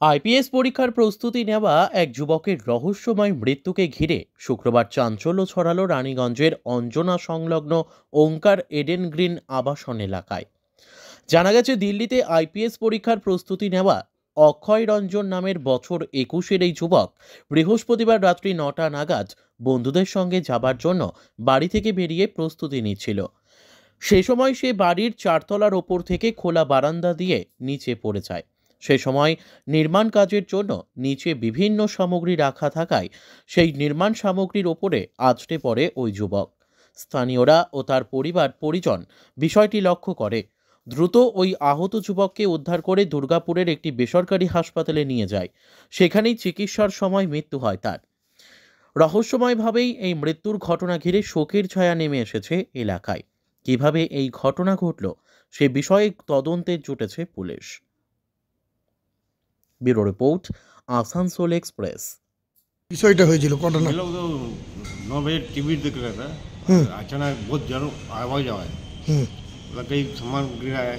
IPS পরীক্ষার প্রস্তুতি নেওয়া এক যুবকের রহস্যময় মৃত্যুকে ঘিরে শুক্রবার চাঞ্চল্য ছড়ালো রানীগঞ্জের অঞ্জনা সংলগ্ন ওঙ্কার এডেন গ্রিন আবাসন এলাকায়। জানা গেছে, দিল্লিতে আইপিএস পরীক্ষার প্রস্তুতি নেওয়া অক্ষয় রঞ্জন নামের বছর 21-এর এই যুবক বৃহস্পতিবার রাত্রি 9টা নাগাদ বন্ধুদের সঙ্গে যাবার জন্য বাড়ি থেকে বেরিয়ে প্রস্তুতি নিচ্ছিল। সে সময় সে বাড়ির 4তলার ওপর থেকে খোলা বারান্দা দিয়ে নিচে পড়ে যায়। সে সময় নির্মাণ কাজের জন্য নিচে বিভিন্ন সামগ্রী রাখা থাকায় সেই নির্মাণ সামগ্রীর ওপরে আছড়ে পড়ে ওই যুবক। স্থানীয়রা ও তার পরিজন বিষয়টি লক্ষ্য করে দ্রুত ওই আহত যুবককে উদ্ধার করে দুর্গাপুরের একটি বেসরকারি হাসপাতালে নিয়ে যায়। সেখানেই চিকিৎসার সময় মৃত্যু হয় তার। রহস্যময়ভাবেই এই মৃত্যুর ঘটনা ঘিরে শোকের ছায়া নেমে এসেছে এলাকায়। কিভাবে এই ঘটনা ঘটল সে বিষয়ে তদন্তে জুটেছে পুলিশ। Bureau report, Asansol express. বিষয়টা হয়েছিল ঘটনা। लोग तो 9 बजे टीवी देख रहा था। अचानक बहुत ज़्यादा आवाज़ आया, मतलब कहीं सामान गिरा है।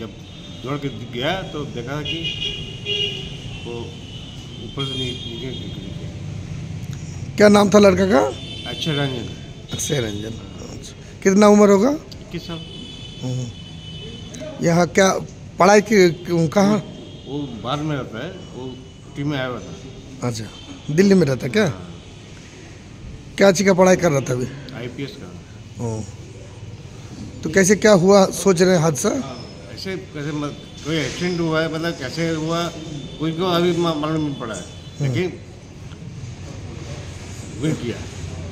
जब दौड़ के गया तो देखा कि वो ऊपर से नीचे गिर गया। क्या नाम था लड़का का? अक्षय रंजन। अक्षय रंजन। अच्छा, कितना उम्र होगा? 21 साल। यहाँ क्या पढ़ाई की कहाँ? वो बाहर में रहता है, वो टीम में आया हुआ था। अच्छा, दिल्ली में रहता क्या? क्या चीज़ का पढ़ाई कर रहा था अभी? IPS का। तो कैसे क्या हुआ सोच रहे हैं हादसा? ऐसे कैसे कोई एक्सीडेंट हुआ है, मतलब कैसे हुआ कोई को अभी मालूम नहीं पड़ा है, लेकिन गिर गया।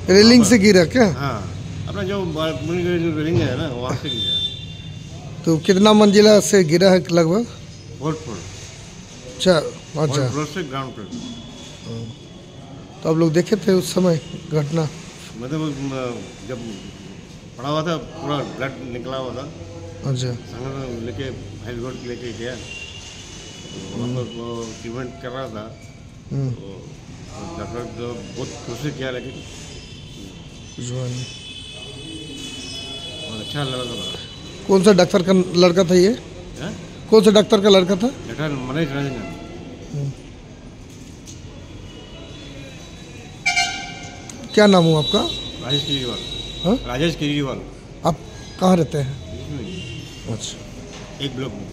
रेलिंग से गिरा क्या? हाँ, अपना जो रेलिंग है ना, वहाँ से गिरा। तो कितना मंजिला से गिरा है लगभग? 4th floor. अच्छा अच्छा। फ्लोर से ग्राउंड फ्लोर। तो आप लोग देखे थे उस समय घटना? मतलब जब पड़ा हुआ था पूरा ब्लड निकला हुआ था। अच्छा। संग लेके हेलगोट लेके गया, वहाँ पर वो ट्रीटमेंट कर रहा था। तो डॉक्टर जो बहुत कोशिश किया, लेकिन अच्छा लगा था। कौन सा डॉक्टर का लड़का था ये? कौन सा डॉक्टर का लड़का था? डॉक्टर मनीष रंजन। क्या नाम हुआ आपका? राजेश केजरीवाल। हाँ? राजेश केजरीवाल। आप कहाँ रहते हैं? इसमें अच्छा। एक ब्लॉक में।